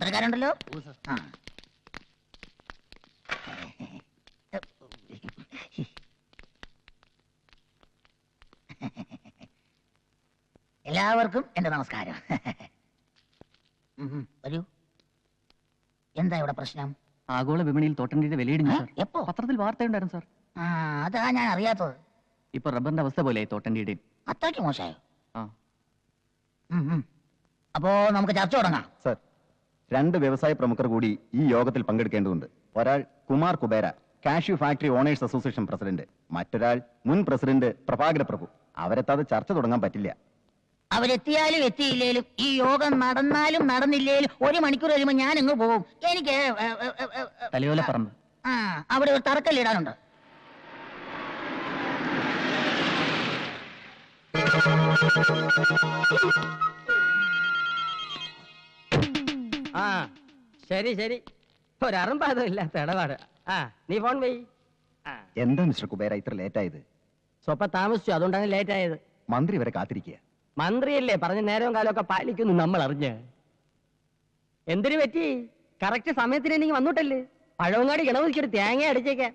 പത്രക്കാരുണ്ടല്ലോ. എല്ലാവർക്കും എന്റെ നമസ്കാരം. വരൂ. എന്താ ഇവിടെ പ്രശ്നം? ആഗോള വിപണിയിൽ തോട്ടണ്ടിയുടെ വിലയിടിഞ്ഞു സാർ. എപ്പോ? പത്രത്തിൽ വാർത്തയുണ്ടായിരുന്നു സാർ. അതാ ഞാൻ അറിയാത്തത്. ഇപ്പൊ റബ്ബറിന്റെ അവസ്ഥ പോലെ തോട്ടണ്ടിയുടെ. അത്രയ്ക്ക് മോശമായോ? അപ്പോ നമുക്ക് ചർച്ച തുടങ്ങാം. സർ, 2 വ്യവസായ പ്രമുഖർ കൂടി ഈ യോഗത്തിൽ പങ്കെടുക്കേണ്ടതുണ്ട്. ഒരാൾ Kumar Kubera, cashew factory owners association president. മറ്റൊരാൾ മുൻ പ്രസിഡന്റ് പ്രഭാകര പ്രഭു. അവരെത്താതെ ചർച്ച തുടങ്ങാൻ പറ്റില്ല. അവരെത്തിയാലും എത്തിയില്ലേലും ഈ യോഗം നടന്നാലും നടന്നില്ലേലും 1 മണിക്കൂർ കഴിയുമ്പോൾ ഞാൻ ഇങ്ങ് പോകും. എനിക്ക് തലയോലപ്പറമ്പ് അവിടെ ഒരു തറക്കല്ലിടാനുണ്ട്. ശരി ശരി, ഒരറുമ്പാതം ഇല്ലാത്ത ഇടപാട്. നീ ഫോൺ പോയി. എന്താ മിസ്റ്റർ കുബേര ഇത്ര ലേറ്റ് ആയത്? സ്വപ്പം താമസിച്ചു, അതുകൊണ്ടാണ് ലേറ്റ് ആയത്. മന്ത്രി വരെ കാത്തിരിക്കുക. മന്ത്രിയല്ലേ, പറഞ്ഞ നേരവും കാലമൊക്കെ പാലിക്കുന്നു നമ്മൾ അറിഞ്ഞ്. എന്തിനു പറ്റി? കറക്റ്റ് സമയത്തിന് എനിക്ക് വന്നിട്ടല്ലേ. പഴവങ്ങാടി ഗണപതിക്കൊരു തേങ്ങ അടിച്ചേക്കാം.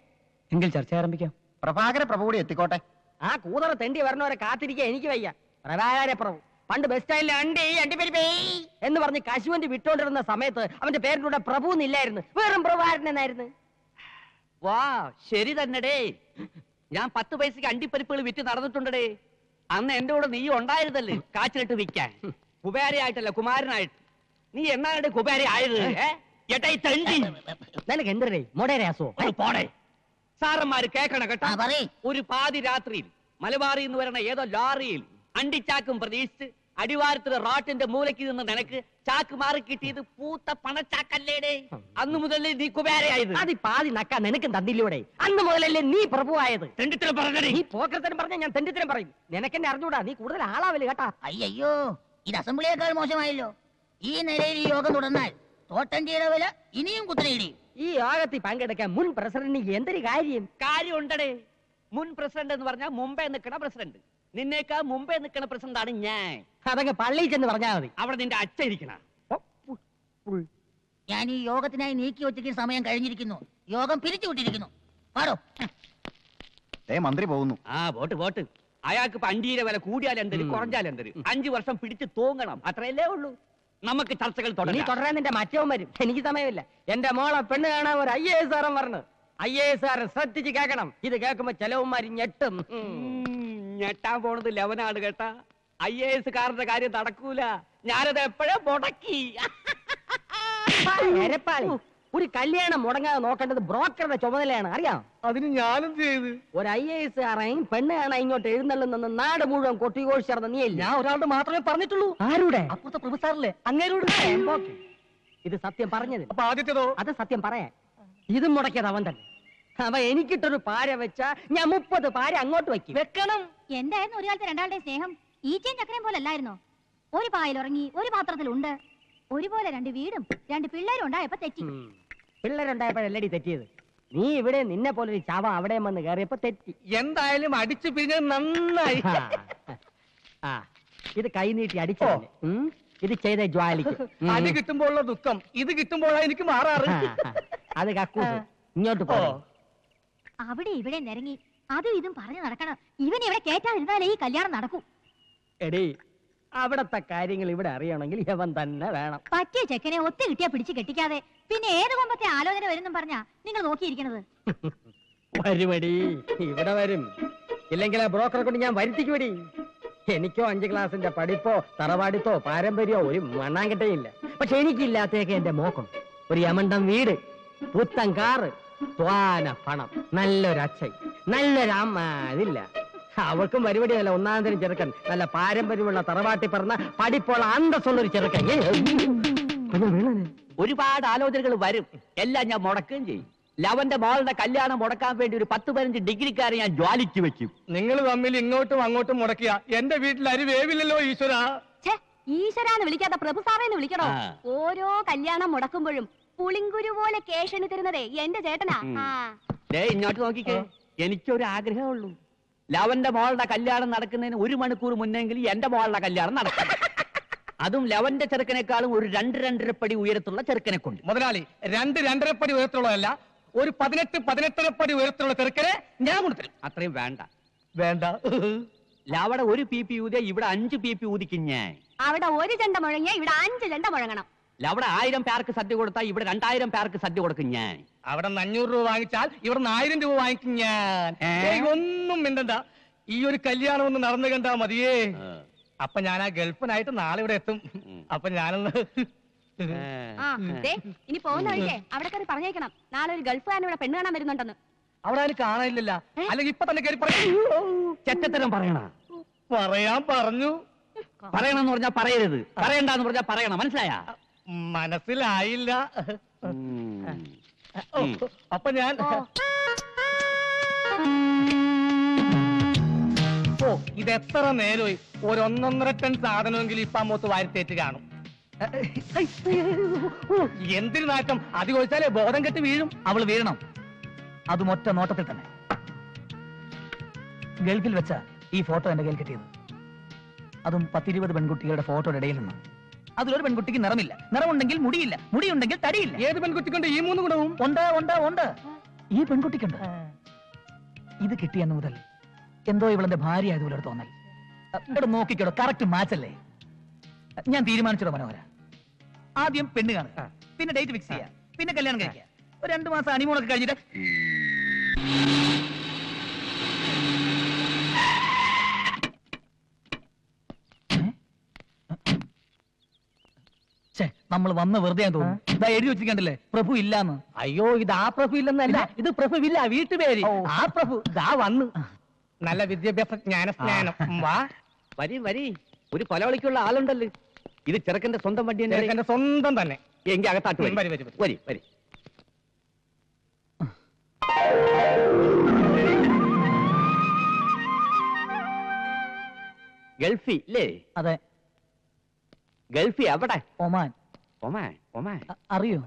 എങ്കിൽ ചർച്ച ആരംഭിക്കാം. പ്രഭാകര പ്രഭു കൂടി എത്തിക്കോട്ടെ. ആ കൂതറ തെണ്ടി വരണവരെ കാത്തിരിക്കാൻ എനിക്ക് വയ്യ. പ്രഭാകര പ്രഭു പണ്ട് ബസ് സ്റ്റാൻഡിൽ അണ്ടിപ്പരിപ്പേ എന്ന് പറഞ്ഞ് കശുവണ്ടി വിട്ടോണ്ടിരുന്ന സമയത്ത് അവന്റെ പേരിലൂടെ പ്രഭു എന്നില്ലായിരുന്നു, വെറും പ്രഭാകരൻ എന്നായിരുന്നു. വാ, ശരി തന്നെടേ. ഞാൻ 10 പൈസക്ക് അണ്ടിപ്പരിപ്പുകൾ വിറ്റ് നടന്നിട്ടുണ്ടേ. അന്ന് എന്റെ കൂടെ നീ ഉണ്ടായിരുന്നല്ലേ കാച്ചിലിട്ട് വിൽക്കാൻ. കുബേരയായിട്ടല്ല, കുമാരനായിട്ട്. നീ എന്നാണ് കുബേര ആയത്? നിനക്ക് എന്തരേ മൊടേരാസോ? പോടെ. സാറന്മാര് കേക്കണ കേട്ടാ. ഒരു പാതി രാത്രിയിൽ മലബാറിൽ നിന്ന് വരണ ഏതോ ലോറിയിൽ അണ്ടിച്ചാക്കും പ്രതീക്ഷിച്ച് അടിവാരത്തിലെ റോട്ടിന്റെ മൂലയ്ക്ക് നിന്ന് നിനക്ക് ചാക്ക് മാറി കിട്ടിയത് പൂത്ത പണച്ചാക്കല്ലേടേ. അന്ന് മുതലേ നീ കുബേരയായത്. അത് പാതി നക്കാൻ നിനക്കും തന്നില്ലൂടെ? അന്ന് മുതലല്ലേ നീ പ്രഭുവായത്. തെണ്ടിത്തരം പറഞ്ഞേ. നീ പോക്കരത്തരം പറഞ്ഞ ഞാൻ തെണ്ടിത്തരം പറയും. നിനക്കെന്നെ അറിഞ്ഞൂടാ, നീ കൂടുതൽ ആളാവല് കേട്ടാ. അയ്യോ, ഇത് അസംബ്ലിയേക്കാൾ മോശമായല്ലോ. ഈ നിലയിൽ ഈ യോഗം തുടർന്നാൽ തോട്ടണ്ടിയുടെ വില ഇനിയും കുത്തനെയിടിയും. ഈ യോഗത്തിൽ പങ്കെടുക്കാൻ മുൻ പ്രസിഡന്റിന് എന്തൊരു കാര്യം ഉണ്ടടേ. മുൻ പ്രസിഡന്റ് എന്ന് പറഞ്ഞാൽ മുമ്പേ നിൽക്കണ പ്രസിഡന്റ്. നിന്നേക്കാ മുമ്പേ നിൽക്കണ പ്രസിഡന്റ് ആണ് ഞാൻ. അതങ്ങ് പള്ളിയിൽ ചെന്ന് പറഞ്ഞാൽ മതി. അവിടെ നിന്റെ അച്ഛൻ ഇരിക്കണ. ഞാൻ ഈ യോഗത്തിനായി നീക്കി വെച്ചിട്ട് സമയം കഴിഞ്ഞിരിക്കുന്നു. യോഗം പിരിച്ചുവിട്ടിരിക്കുന്നു. പാടോ. മന്ത്രി പോകുന്നു. വോട്ട്. അയാൾക്ക് ഇപ്പൊ അണ്ടിയുടെ വില കൂടിയാലെന്തര് കുറഞ്ഞാലെന്തര് 5 വർഷം പിടിച്ച് തൂങ്ങണം. അത്രയല്ലേ ഉള്ളൂ. നമുക്ക് ചർച്ചകൾ തുടരാൻ നിന്റെ മറ്റവൻ വരും. എനിക്ക് സമയമില്ല. എന്റെ മോളെ പെണ്ണ് കാണാൻ ഒരു IAS സാറൻ പറഞ്ഞു. IAS സാറ് ശ്രദ്ധിച്ച് കേൾക്കണം. ഇത് കേൾക്കുമ്പോ ചെലവന്മാര് ഞെട്ടും. ഞെട്ടാൻ പോണത് ലെവനാണ് കേട്ടാ. IAS കാരന്റെ കാര്യം നടക്കൂല. ഞാനത് എപ്പോഴേ മുടക്കി. ഒരു കല്യാണം മുടങ്ങാതെ നോക്കേണ്ടത് ബ്രോക്കറുടെ ചുമതലയാണ്, അറിയാം. അതിന് ഞാനെന്ത് ചെയ്ത്? ഒരു IAS കാരൻ പെണ്ണ് കാണാൻ ഇങ്ങോട്ട് എഴുന്നള്ളുന്ന നാട് മുഴുവൻ കൊട്ടിഘോഷിച്ചിരുന്ന നീ. ഞാൻ ഒരാളുടെ മാത്രമേ പറഞ്ഞിട്ടുള്ളൂ. ആരുടെ? അപ്പുറത്തെ പ്രൊഫസറിലെ അങ്ങേരോട്. ഇത് സത്യം പറഞ്ഞത്. അപ്പൊ ആദ്യത്തേതോ? അത് സത്യം പറയാൻ. ഇതും മുടക്കിയത് അവൻ തന്നെ. അവ എനിക്കിട്ടൊരു പാര വെച്ചാ ഞാൻ 30 പാര അങ്ങോട്ട് വെക്കണം. എന്തായിരുന്നു ഒരു കാലത്ത് രണ്ടാളുടെ സ്നേഹം? ഈച്ചയും ചക്കരയും പോലെ അല്ലായിരുന്നോ? ഒരു പായൽ ഉറങ്ങി, ഒരു പാത്രത്തിലുണ്ട്. ഒരുപോലെ 2 വീടും 2 പിള്ളേരും ഉണ്ടായപ്പോ തെറ്റി. പിള്ളേരുണ്ടായപ്പോഴല്ലടി തെറ്റിയത്. നീ ഇവിടെ നിന്നെ പോലെ ഒരു ചവ അവിടെ വന്ന് കയറിയപ്പോ തെറ്റി. എന്തായാലും അടിച്ചു പിരിഞ്ഞത് നന്നായി. ഇത് കൈനീട്ടി അടിച്ചോ? ഇത് ചെയ്ത ജ്വാലിക്ക്. അടി കിട്ടുമ്പോഴുള്ള ദുഃഖം ഇത് കിട്ടുമ്പോഴാണ് എനിക്ക് മാറാറ്. അത് കക്കൂസ്. ഇങ്ങോട്ട് പോ. അവിടെ ഇവിടെ നിരങ്ങി അതും ഇതും പറഞ്ഞു നടക്കണം. ഇവൻ ഇവിടെ കേറ്റാതിരുന്നാലേ ഈ കല്യാണം നടക്കൂ. എടീ, അവിടത്തെ കാര്യങ്ങൾ ഇവിടെ അറിയണമെങ്കിൽ ഇവൻ തന്നെ വേണം. പറ്റിയ ചെക്കനെ ഒത്തു കിട്ടിയാ പിടിച്ച് കെട്ടിക്കാതെ പിന്നെ ഏത് കൊമ്പത്തെ ആലോചന വരുന്നും പറഞ്ഞാ നിങ്ങൾ നോക്കിയിരിക്കണത്. വരുമടി, ഇവിടെ വരും. ഇല്ലെങ്കിൽ ആ ബ്രോക്കറെ കൊണ്ട് ഞാൻ വരുത്തിക്കുവടി. എനിക്കോ 5 ക്ലാസിന്റെ പഠിപ്പോ തറവാടിത്തോ പാരമ്പര്യമോ ഒരു മണ്ണാങ്കട്ടയില്ല. പക്ഷെ എനിക്കില്ലാത്തേക്ക് എന്റെ മോക്കുണ്ട്. ഒരു യമണ്ടം വീട്, പുത്തൻ കാറ്, ത്വാന പണം, നല്ലൊരു അച്ഛൻ, നല്ലൊരു അമ്മ. അതില്ല. അവൾക്കും പരിപാടിയല്ല. 1-ാം തരം ചെറുക്കൻ, നല്ല പാരമ്പര്യമുള്ള തറവാട്ടി പറഞ്ഞ പഠിപ്പുള്ള അന്തസ്സുള്ളൊരു ചെറുക്കൻ. ഒരുപാട് ആലോചനകൾ വരും. എല്ലാം ഞാൻ മുടക്കുകയും ചെയ്യും. ലവന്റെ മോളുടെ കല്യാണം മുടക്കാൻ വേണ്ടി ഒരു 10-15 ഡിഗ്രിക്കാരെ ഞാൻ ജ്വാലിച്ചു വെക്കും. നിങ്ങൾ തമ്മിൽ ഇങ്ങോട്ടും അങ്ങോട്ടും മുടക്കിയ എന്റെ വീട്ടിൽ അരി വേവില്ലല്ലോ ഈശ്വര. ഈശ്വരാന്ന് വിളിക്കാത്ത പ്രഭു സാറേന്ന് വിളിക്കണോ? ഓരോ കല്യാണം മുടക്കുമ്പോഴും പുളിങ്കുരു പോലെ കേഷണി തരുന്നതേ എന്റെ ചേട്ടനാ. ഇങ്ങോട്ട് നോക്കിക്കേ. എനിക്കൊരു ആഗ്രഹമുള്ളൂ. ലവന്റെ മോളുടെ കല്യാണം നടക്കുന്നതിന് 1 മണിക്കൂർ മുന്നെങ്കിൽ എന്റെ മോളുടെ കല്യാണം നടക്കണം. അതും ലെവന്റെ ചെറുക്കനേക്കാളും ഒരു 2-2.5 പടി ഉയരത്തുള്ള ചെറുക്കനെ കൊണ്ട്. മുതലാളി 2-2.5 പടി ഉയരത്തുള്ളതല്ല, ഒരു 18-18.5 പടി ഉയരത്തുള്ള ചെറുക്കനെ ഞാൻ കൊണ്ടുതരും. അത്രയും വേണ്ട. വേണ്ട. അവിടെ 1 PP ഊതിയ ഇവിടെ 5 PP ഊതിക്കും ഞാൻ. അവിടെ 1 ചെണ്ട മുഴങ്ങിയ ഇവിടെ 5 ചെണ്ട മുഴങ്ങണം. അവിടെ 1000 പേർക്ക് സദ്യ കൊടുത്താൽ ഇവിടെ 2000 പേർക്ക് സദ്യ കൊടുക്കും ഞാൻ. അവിടെ 500 രൂപ വാങ്ങിച്ചാൽ ഇവിടെ 1000 രൂപ വാങ്ങിക്കും ഞാൻ. ഒന്നും മിണ്ടണ്ട, ഈ ഒരു കല്യാണം ഒന്ന് നടന്നു കണ്ടാ മതിയേ. അപ്പൊ ഞാൻ ആ ഗൾഫിനായിട്ട് നാളെ ഇവിടെ എത്തും. അപ്പൊ ഞാനൊന്ന് ഇനി പോകുന്ന വഴിക്കേ അവിടെ കയറി പറഞ്ഞേക്കണം, നാളെ ഒരു ഗൾഫുകാരൻ ഇവിടെ പെണ്ണ് കാണാൻ വരുന്നുണ്ടെന്ന്. അവിടെ അതിന് കാണാനില്ല, അല്ലെങ്കിൽ ഇപ്പൊ തന്നെ കയറി ചെറ്റത്തരം പറയണ. പറയാൻ പറഞ്ഞു. പറയണമെന്ന് പറഞ്ഞാ പറയരുത്, പറയണ്ടെന്ന് പറഞ്ഞാ പറയണം. മനസ്സിലായ? മനസ്സിലായില്ല. അപ്പൊ ഞാൻ ഇത് എത്ര നേരമായി, ഒരു 1.5 ടൺ സാധനമെങ്കിലും ഇപ്പൊ അമ്മൂത്ത് വാരിത്തേറ്റ് കാണും. എന്തിനു നാറ്റം, അത് ചോദിച്ചാലേ ബോധം കെട്ട് വീഴും. അവള് വീഴണം, അതും ഒറ്റ നോട്ടത്തിൽ തന്നെ. ഗൾഫിൽ വെച്ച ഈ ഫോട്ടോ എന്റെ കയ്യിൽ കിട്ടിയത്, അതും 10-20 പെൺകുട്ടികളുടെ ഫോട്ടോയുടെ ഇടയിൽ നിന്ന്. അതിലൊരു പെൺകുട്ടിക്ക് നിറമില്ല, നിറമുണ്ടെങ്കിൽ മുടിയില്ല, മുടിയുണ്ടെങ്കിൽ തടിയില്ല. ഏത് പെൺകുട്ടിക്കൊണ്ട് ഈ 3 ഗുണവും? ഉണ്ട് ഉണ്ട് ഉണ്ട്, ഈ പെൺകുട്ടിക്കുണ്ട്. ഇത് കിട്ടിയെന്ന് മുതൽ എന്തോ ഇവളെന്റെ ഭാര്യ ആയതുപോലെ ഒരു തോന്നൽ. ഇവിടെ നോക്കിക്കോടോ, കറക്റ്റ് മാച്ചല്ലേ? ഞാൻ തീരുമാനിച്ചോ മനോഹര, ആദ്യം പെണ്ണ് കാണുക, പിന്നെ ഡേറ്റ് ഫിക്സ് ചെയ്യുക, പിന്നെ കല്യാണം കഴിക്കുക. ഒരു 2 മാസം ഹണിമൂണൊക്കെ കഴിഞ്ഞിട്ട് നമ്മൾ വന്ന് വെറുതെ തോന്നുന്നു. ഇതാ എഴുതി വെച്ചിരിക്കണ്ടല്ലേ, പ്രഭു ഇല്ലാന്ന്. അയ്യോ, ഇത് ആ പ്രഭു ഇല്ലെന്നല്ല, ഇത് പ്രഭുവില്ല, വീട്ടുപേര്. ആ പ്രഭു ദാ വന്ന്. നല്ല വിദ്യാഭ്യാസ ജ്ഞാനം. വാ വരി വരി, ഒരു കൊലവിളിക്കുള്ള ആളുണ്ടല്ലോ. ഇത് ചെറുക്കന്റെ സ്വന്തം വണ്ടി തന്നെ. എന്റെ സ്വന്തം തന്നെ. എങ്കിൽ അകത്താട്ട് വരി. വരി, വരി, വരി. വരി വരി. ഗൾഫി അല്ലേ? അതെ. ഗൾഫി എവിടെ? ഒമാൻ. ഒമാൻ? ഒമാൻ അറിയോ?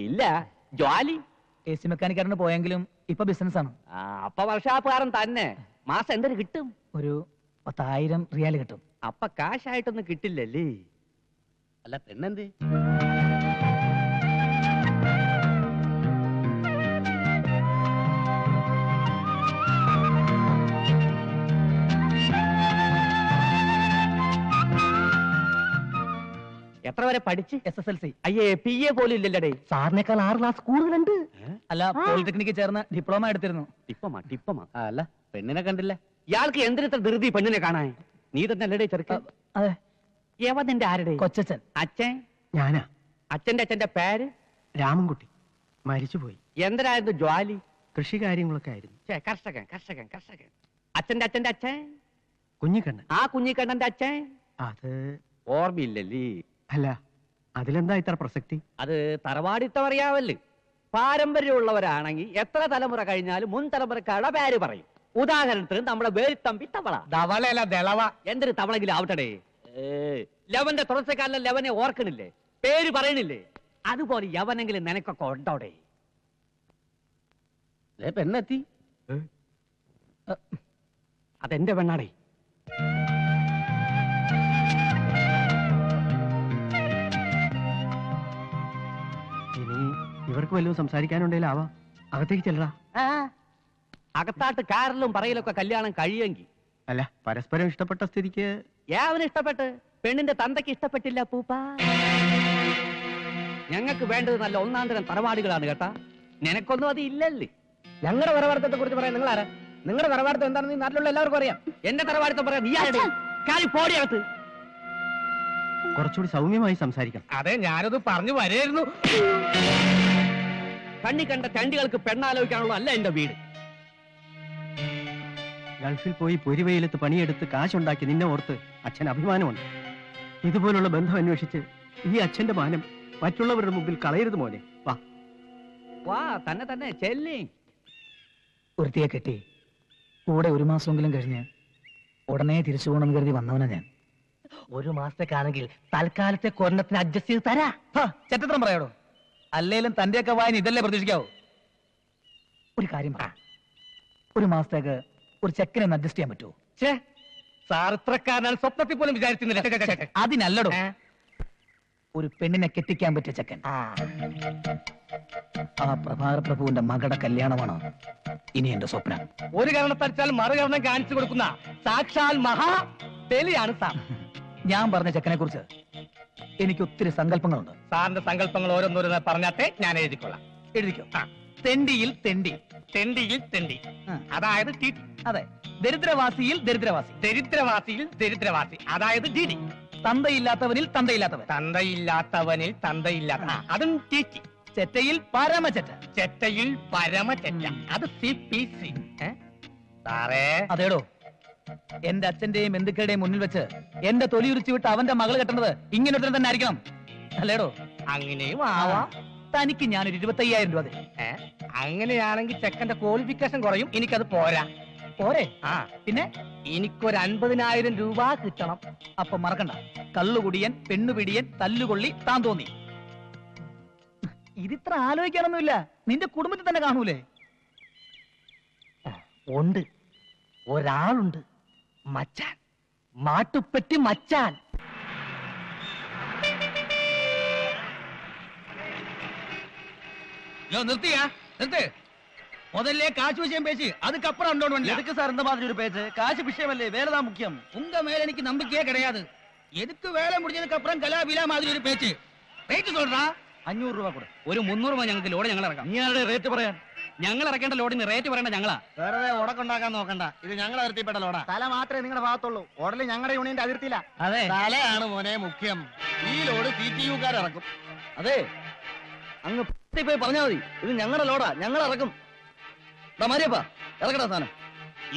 ഇല്ല. ജോലി AC മെക്കാനിക്കാരന് പോയെങ്കിലും ഇപ്പൊ ബിസിനസ് ആണ്. അപ്പൊ വർഷാപ്പുകാരൻ തന്നെ. മാസം എന്തൊരു കിട്ടും? ഒരു 10,000 റിയാൽ കിട്ടും. അപ്പൊ കാശായിട്ടൊന്നും കിട്ടില്ലല്ലേ? അല്ല പെണ്ണെന്ത്? എത്ര വരെ പഠിച്ച്? SSLC. അയ്യേ, PA പോലും ഇല്ലല്ലേ? സാറിനേക്കാൾ 6 ക്ലാസ് കൂടുതലുണ്ട്. അല്ല, പോളിടെക്നിക്ക് ചേർന്ന് ഡിപ്ലോമ എടുത്തിരുന്നു. ടിപ്പമാ. അല്ല പെണ്ണിനെ കണ്ടില്ല. ഇയാൾക്ക് എന്തിനത്ര ധൃതി പെണ്ണിനെ കാണാൻ? നീ തന്നെ അല്ലടേ ചെറുക്കൻ? അതെ. യവന്റെ ആരുടെ? കൊച്ചച്ഛൻ. അച്ഛൻ? ഞാനാ. അച്ഛന്റെ പേര്? രാമൻകുട്ടി. മരിച്ചുപോയി. എന്തരായിരുന്നു ജോലി? കൃഷി കാര്യങ്ങളൊക്കെ ആയിരുന്നു. കർഷകൻ. അച്ഛന്റെ അച്ഛൻ? കുഞ്ഞിക്കണ്ണൻ. ആ കുഞ്ഞിക്കണ്ണന്റെ അച്ഛൻ? അത് ഓർമ്മയില്ലല്ലേ? അല്ല, അതിലെന്താ ഇത്ര പ്രസക്തി? അത് തറവാടിത്തം അറിയാവല്ലേ? പാരമ്പര്യമുള്ളവരാണെങ്കിൽ എത്ര തലമുറ കഴിഞ്ഞാലും മുൻ തലമുറക്കാരുടെ പേര് പറയും. ഉദാഹരണത്തിന് നമ്മുടെ വേരിത്തമ്പി തവള. ധവളയല്ല, ദളവ. എന്തൊരു തവളെങ്കിലും ആവട്ടെ. ലവന്റെ തുടർച്ചക്കാരനെ ലവനെ ഓർക്കണില്ലേ? പേര് പറയണില്ലേ? അതുപോലെ യവനെങ്കിലും നിനക്കൊക്കെ ഉണ്ടോടെ? പെണ്ണെത്തി. അതെന്റെ പെണ്ണാടേ. ഇനി ഇവർക്ക് വല്ലതും സംസാരിക്കാനുണ്ടെങ്കിലാവാം. അകത്തേക്ക് ചെല്ലടാ. അകത്താട്ട് കാറിലും പറയലൊക്കെ കല്യാണം കഴിയുമെങ്കിൽ. അല്ല, പരസ്പരം ഇഷ്ടപ്പെട്ട സ്ഥിതിക്ക്. അവന് ഇഷ്ടപ്പെട്ട്, പെണ്ണിന്റെ തന്തയ്ക്ക് ഇഷ്ടപ്പെട്ടില്ല പൂപ്പ. ഞങ്ങൾക്ക് വേണ്ടത് നല്ല ഒന്നാം തരം തറവാടുകളാണ് കേട്ടാ. നിനക്കൊന്നും അത് ഇല്ലല്ലേ? ഞങ്ങളുടെ തറവാടത്തെ കുറിച്ച് പറയാൻ നിങ്ങൾ ആരാ? നിങ്ങളുടെ തറവാടത്തെ എന്താണെന്ന് ഈ നാട്ടിലുള്ള എല്ലാവർക്കും അറിയാം. എന്റെ തറവാടത്തെ പറയാം. നീ ആരുടെ? കാലി പോടിയകത്ത്. കുറച്ചുകൂടി സൗമ്യമായി സംസാരിക്കണം. അതെ, ഞാനത് പറഞ്ഞു വരായിരുന്നു. കണ്ണി കണ്ട ചണ്ടികൾക്ക് പെണ്ണാലോചിക്കാനുള്ള അല്ല എന്റെ വീട്. ഗൾഫിൽ പോയി പൊരിവെയിലത്ത് പണിയെടുത്ത് കാശുണ്ടാക്കി നിന്നെ ഓർത്ത് അച്ഛൻ അഭിമാനമുണ്ട്. ഇതുപോലുള്ള ബന്ധം അന്വേഷിച്ച് ഈ അച്ഛന്റെ മാനം മറ്റുള്ളവരുടെ മുമ്പിൽ കളയരുത് മോനെ. വാ വാ, തന്നെ ചെല്ലി. ഒരുത്തിയെ കെട്ടി കൂടെ 1 മാസമെങ്കിലും കഴിഞ്ഞ് ഉടനെ തിരിച്ചു പോകണമെന്ന് കരുതി വന്നവനാ ഞാൻ. 1 മാസത്തേക്കാണെങ്കിൽ തൽക്കാലത്തെ കൊരണത്തിന് അഡ്ജസ്റ്റ് ചെയ്ത് തരാ. ചെറ്റത്രം പറയാടോ. അല്ലേലും തന്റെയൊക്കെ വായന ഇതല്ലേ പ്രതീക്ഷിക്കാവൂ. ഒരു കാര്യം പറ, 1 മാസത്തേക്ക് ഒരു ചെക്കനെ ഒന്ന് അഡ്ജസ്റ്റ് ചെയ്യാൻ പറ്റുമോ? സാർ ഇത്രക്കാരനാണ് സ്വപ്നത്തിൽ പോലും വിചാരിച്ചിരുന്നില്ല. അതിനല്ലടോ, ഒരു പെണ്ണിനെ കെട്ടിക്കാൻ പറ്റിയ ചെക്കൻ. ആ പ്രഭാകര പ്രഭുവിന്റെ മകളുടെ കല്യാണമാണ് ഇനി എന്റെ സ്വപ്നം. ഒരു കാരണത്തടിച്ചാൽ മറുകരണം കാണിച്ചു കൊടുക്കുന്ന സാക്ഷാൽ മഹാ ബലിയാണ് സാർ. ഞാൻ പറഞ്ഞ ചെക്കനെ കുറിച്ച് എനിക്ക് ഒത്തിരി സങ്കല്പങ്ങളുണ്ട്. സാറിന്റെ സങ്കല്പങ്ങൾ ഓരോന്നോരോന്ന് പറഞ്ഞാട്ടെ, ഞാൻ എഴുതിക്കൊള്ളാം. എഴുതിക്കോ. തെണ്ടിയിൽ തെണ്ടി, തെണ്ടിയിൽ തെണ്ടി, ആ. അതായത് അതെ. ദരിദ്രവാസിയിൽ ദരിദ്രവാസി, ദരിദ്രവാസിയിൽ ദരിദ്രവാസി, അതായത് ഡിഡി. തന്തയില്ലാത്തവനിൽ തന്തയില്ലാത്തവൻ, തന്തയില്ലാത്തവനിൽ തന്തയില്ലാത്ത, അതും ടിറ്റി. ചെറ്റയിൽ പരമചെറ്റ, ചെറ്റയിൽ പരമചെറ്റ, അത് CPC. സാറേ, അതേടോ. എന്റെ അച്ഛന്റെയും ബന്ധുക്കളുടെയും മുന്നിൽ വെച്ച് എന്റെ തൊലി ഉരിച്ചു വിട്ട് അവന്റെ മകള് കെട്ടുന്നത് ഇങ്ങനെ തന്നെ ആയിരിക്കണം, അല്ലേടോ? അങ്ങനെയും ആവാം. തനിക്ക് ഞാനൊരു 25,000 രൂപ തരും. അങ്ങനെയാണെങ്കിൽ ചെക്കന്റെ ക്വാളിഫിക്കേഷൻ കുറയും, എനിക്കത് പോരാ. പോരെ? ആ, പിന്നെ എനിക്കൊരു 50,000 രൂപ കിട്ടണം. അപ്പൊ മറക്കണ്ട, കള്ളുകുടിയൻ, പെണ്ണുപിടിയൻ, തല്ലുകൊള്ളി, താൻ തോന്നി. ഇതിത്ര ആലോചിക്കാനൊന്നുമില്ല, നിന്റെ കുടുംബത്തിൽ തന്നെ കാണൂലേ? ഉണ്ട്, ഒരാളുണ്ട്, മച്ചാൻ, മാട്ടുപ്പെട്ടി മച്ചാൻ. നിർത്തിയാ നിർത്ത്. முதல்ல காசு விஷயம் பேசி அதுக்கப்புறம் எதுக்கு சார் இந்த மாதிரி ஒரு பேச்சு? காசு விஷயம் இல்ல, வேலைதான் முக்கியம். உங்க மேல எனக்கு நம்பிக்கையே கிடையாது. எதுக்கு வேலை முடிஞ்சதுக்கு அப்புறம் கலாபிலா மாதிரி ஒரு பேச்சு? റേറ്റ് சொல்றா. 500 രൂപ കൂടെ. ഒരു 300 രൂപ ഞങ്ങൾക്ക് ലോഡ് ഞങ്ങൾ ഇറക്കാം. നീ ആരുടെ റേറ്റ് പറയാൻ? ഞങ്ങൾ ഇറക്കേണ്ട ലോഡിന് റേറ്റ് പറയേണ്ട ഞങ്ങളാ. വെറുതെ ഉടക്കുണ്ടാക്കാൻ നോക്കണ്ട, ഇത് ഞങ്ങൾ അതിർത്തിപ്പെട്ട ലോഡാ. തല മാത്രമേ നിങ്ങളുടെ ഭാഗത്തുള്ളൂ, ഓടല് ഞങ്ങളുടെ യൂണിയന്റെ അതിർത്തിയില്ല. അതെ, തലയാണ് മോനെ മുഖ്യം. ഈ ലോഡ് CTU-കാർ ഇറക്കും. അതെ, അങ്ങ് പോയി പറഞ്ഞാൽ മതി, ഇത് ഞങ്ങളുടെ ലോഡാ, ഞങ്ങൾ ഇറക്കും. മാരിയപ്പാ, ഇറക്കടാ സാധനം.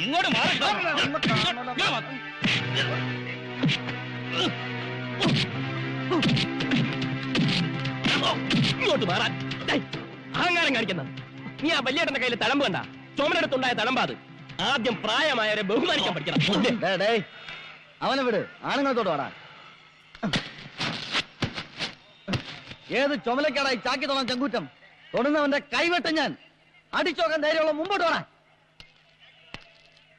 ഇങ്ങോട്ട് മാറി. ഇങ്ങോട്ട് മാറാൻ അഹങ്കാരം കാണിക്കുന്ന നീ ആ വല്യേട്ടന്റെ കയ്യിൽ തഴമ്പ് കണ്ട? ചുമലെടുത്തുണ്ടായ തഴമ്പാത്. ആദ്യം പ്രായമായവരെ ബഹുമാനിക്കാൻ പഠിക്കണം. അവനെ വിട്, ആണുങ്ങളത്തോട് വാടാ. ഏത് ചുമലക്കാടായി ചാക്കി തൊടാൻ ചങ്കൂറ്റം? തൊടുന്നവന്റെ കൈവെട്ട ഞാൻ അടിച്ചോക്കാൻ ധൈര്യമുള്ള മുമ്പോട്ട് പോടാ.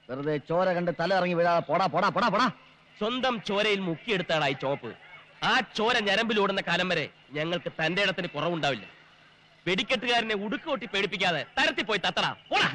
വെറുതെ ചോര കണ്ട് തല ഇറങ്ങി വീഴാതെ പോടാ പോടാ പോടാ പോടാ. സ്വന്തം ചോരയിൽ മുക്കിയെടുത്താടായി ചോപ്പ്. ആ ചോര ഞരമ്പിലോടുന്ന കാലം വരെ ഞങ്ങൾക്ക് തന്റെ ഇടത്തിന് കുറവുണ്ടാവില്ല. വെടിക്കെട്ടുകാരനെ ഉടുക്കുകൊട്ടി പേടിപ്പിക്കാതെ തരത്തിൽ പോയി തത്തടാ പോടാ.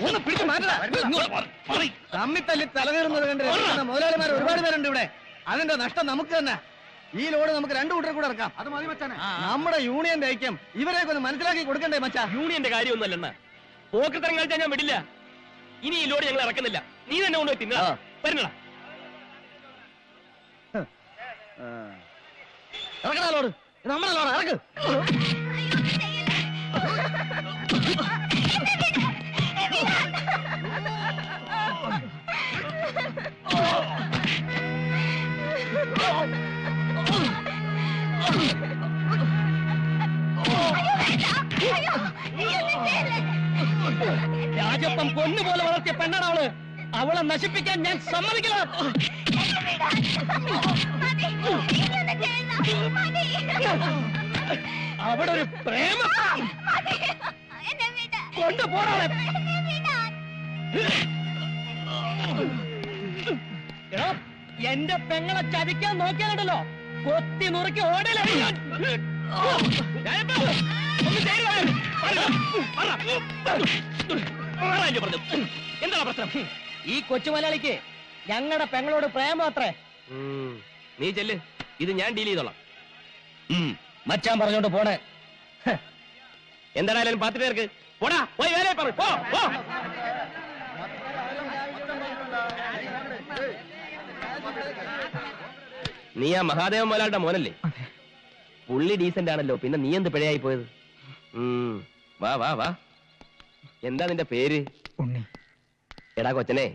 ഒന്ന് പിടിച്ചു മാറ്റടാ. തമ്മിത്തല്ലി തലകീറുന്നത് കണ്ട് മുതലാളിമാർ ഒരുപാട് പേരുണ്ട് ഇവിടെ. അതിന്റെ നഷ്ടം നമുക്ക് തന്നെ. ഈ ലോഡ് നമുക്ക് 2 കൂട്ടർ കൂടെ ഇറക്കാം. അത് മതി മച്ചാനെ. നമ്മുടെ യൂണിയന്റെ ഐക്യം ഇവരെയൊക്കെ ഒന്ന് മനസ്സിലാക്കി കൊടുക്കണ്ടേ മച്ചാ? യൂണിയന്റെ കാര്യമൊന്നുമല്ലെന്ന പോക്കത്തരം കളിച്ചാൽ ഞാൻ വിടില്ല. ഇനി ഈ ലോഡ് ഞങ്ങൾ ഇറക്കുന്നില്ല. നീ തന്നെ കൊണ്ടുപോയി തിന്നടാ. വരുന്നടാ. ഇറക്കണ ലോഡ്, നമ്മുടെ ലോഡ് ഇറക്ക്. അയ്യോ, രാജപ്പം പൊന്നുപോലെ വളർത്തിയ പെണ്ണാണ് അവള്. അവളെ നശിപ്പിക്കാൻ ഞാൻ സമ്മതിക്കില്ല. അവിടെ ഒരു പ്രേമം കൊണ്ടുപോടാളെ. എന്റെ പെങ്ങളെ ചതിക്കാൻ നോക്കിയാലുണ്ടല്ലോ കൊത്തി നുറുക്കി ഓടലേ. എന്താണ് പ്രശ്നം? ഈ കൊച്ചുമലയാളിക്ക് ഞങ്ങളുടെ പെങ്ങളോട് പ്രേമം അത്രേ. നീ ചെല്ല്, ഇത് ഞാൻ ഡീൽ ചെയ്തോളാം. മച്ചാൻ പറഞ്ഞോണ്ട് പോണേ. എന്തായാലും 10 പേർക്ക് പോടാ, പോയി വേലയെ പറ. പോ, പോ. നീ ആ മഹാദേവൻ മോലാളുടെ മോനല്ലേ? പുള്ളി ഡീസന്റ് ആണല്ലോ, പിന്നെ നീ എന്ത് പിഴയായി പോയത്? വാ വാ വാ. എന്താ നിന്റെ പേര്? ഉണ്ണി. എടാ കൊച്ചനെ,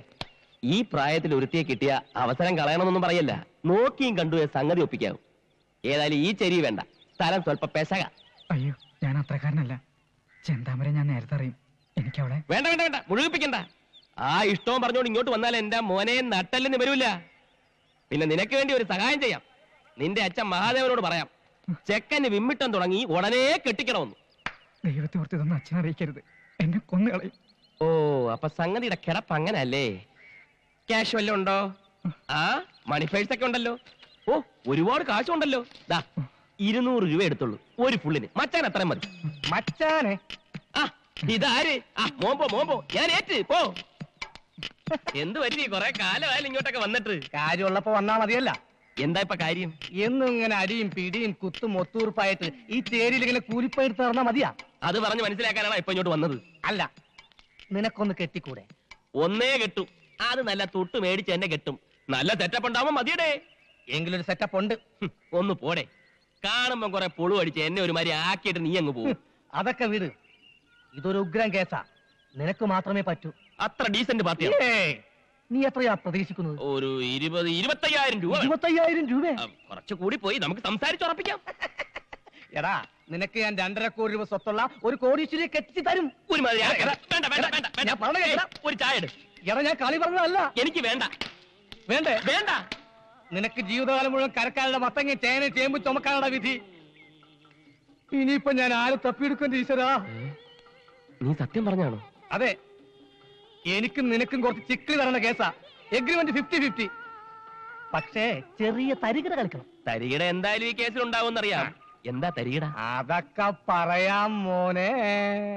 ഈ പ്രായത്തിൽ ഒരുത്തിയെ കിട്ടിയ അവസരം കളയണമെന്നൊന്നും പറയല്ല. നോക്കിയും കണ്ടു സംഗതി ഒപ്പിക്കാവും. ഏതായാലും ഈ ചെരി വേണ്ട, സ്ഥലം സ്വല്പ പെശക. അയ്യോ, ഞാൻ അത്രക്കാരനല്ല. ചെന്താമര ഞാൻ നേരത്തെ അറിയും. എനിക്കവളെ വേണ്ട വേണ്ട വേണ്ട, മുഴുകിപ്പിക്കണ്ട. ആ ഇഷ്ടവും പറഞ്ഞോണ്ട് ഇങ്ങോട്ട് വന്നാൽ എന്റെ മോനെ നട്ടല്ലെന്ന് വരൂല. പിന്നെ നിനക്ക് വേണ്ടി ഒരു സഹായം ചെയ്യാം. നിന്റെ അച്ഛൻ മഹാദേവനോട് പറയാം, ചെക്കന് വിമ്മിട്ടം തുടങ്ങി ഉടനെ കെട്ടിക്കണമെന്ന്. ദൈവത്തെ ഓർത്ത് ഇതൊന്നും അച്ഛനെ അറിയിക്കരുത്, എന്നെ കൊന്നുകളയും. ഓ, അപ്പൊ സംഗതിയുടെ കിടപ്പ് അങ്ങനല്ലേ? ക്യാഷ് വല്ലതും ഉണ്ടോ? ആ, മണി പേഴ്സ് ഒക്കെ ഉണ്ടല്ലോ. ഓ, ഒരുപാട് കാശുണ്ടല്ലോ. ദാ 200 രൂപ എടുത്തുള്ളൂ ഒരു ഫുള്ളിന്. മച്ചാൻ അത്രയും മതി. മച്ചാനെ ആ, ഇതാര്? ആ, മോമ്പോ മോമ്പോ, ഞാൻ ഏറ്റ് പോ. എന്ത് പറ്റി? കൊറേ കാലമായാലും ഇങ്ങോട്ടൊക്കെ വന്നിട്ട്. കാര്യമുള്ളപ്പോ വന്നാ മതിയല്ല. എന്താ ഇപ്പൊ കാര്യം? എന്നും ഇങ്ങനെ അടിയും പിടിയും കുത്തും ഒത്തൂർപ്പായിട്ട് ഈ ചേരിയിൽ ഇങ്ങനെ കൂലിപ്പയെടുത്ത് നടന്നാ മതിയാ? അത് പറഞ്ഞ് മനസ്സിലാക്കാനാണ് ഇപ്പൊ ഇങ്ങോട്ട് വന്നത്. അല്ല, നിനക്കൊന്ന് കെട്ടിക്കൂടെ? ഒന്നേ കെട്ടും. അത് നല്ല തൊട്ട് മേടിച്ച് എന്നെ കെട്ടും. നല്ല സെറ്റപ്പ് ഉണ്ടാവുമ്പോ മതിയടേ. എങ്കിലൊരു സെറ്റപ്പ് ഉണ്ട്. ഒന്ന് പോടെ. കാണുമ്പോ കുറെ പുളു അടിച്ച് എന്നെ ഒരുമാതിരി ആക്കിയിട്ട് നീ അങ്ങ് പോകും. അതൊക്കെ വിട്. ഇതൊരു ഉഗ്രം കേസാ, നിനക്ക് മാത്രമേ പറ്റൂ. അത്ര ഡീസന്റ് പാർട്ടിയാണ്. ഏയ്, നീ എത്രയാ പ്രതീക്ഷിക്കുന്നത്? ഒരു 20-25,000 രൂപ. 25,000 രൂപ? കുറച്ചു കൂടി പോയി, നമുക്ക് സംസാരിച്ചുറപ്പിക്കാം. എടാ, നിനക്ക് ഞാൻ 2.25 കോടി രൂപ സ്വത്തുള്ള ഒരു കോടീശ്വരിയെ കെട്ടിച്ച് തരും. ഒരുമാതിരി എടാ, വേണ്ട വേണ്ട വേണ്ട വേണ്ട. ഞാൻ പറഞ്ഞ കേൾക്കടാ. ഒരു ചായ എടു. എടാ, ഞാൻ കളി പറഞ്ഞതല്ല. എനിക്ക് വേണ്ട. വേണ്ടേ? വേണ്ട. നിനക്ക് ജീവിതകാലം മുഴുവൻ കരക്കാരുടെ മത്തങ്ങ ചേന ചേമ്പ് ചുമക്കാനുള്ള വിധി. ഇനിയിപ്പൊ ഞാൻ ആരെ തപ്പിയെടുക്കും ഈശ്വരാ? നീ സത്യം പറഞ്ഞാണോ? അതെ, എനിക്കും നിനക്കും കുറച്ച് ചിക്കിളി തരണ കേസാ. എഗ്രിമെന്റ് 50-50. പക്ഷേ ചെറിയ തരികിട കളിക്കണം. തരികിട എന്തായാലും ഈ കേസിൽ ഉണ്ടാവുമെന്നറിയാം. എന്താ തരികിട? അതൊക്കെ പറയാം മോനെ.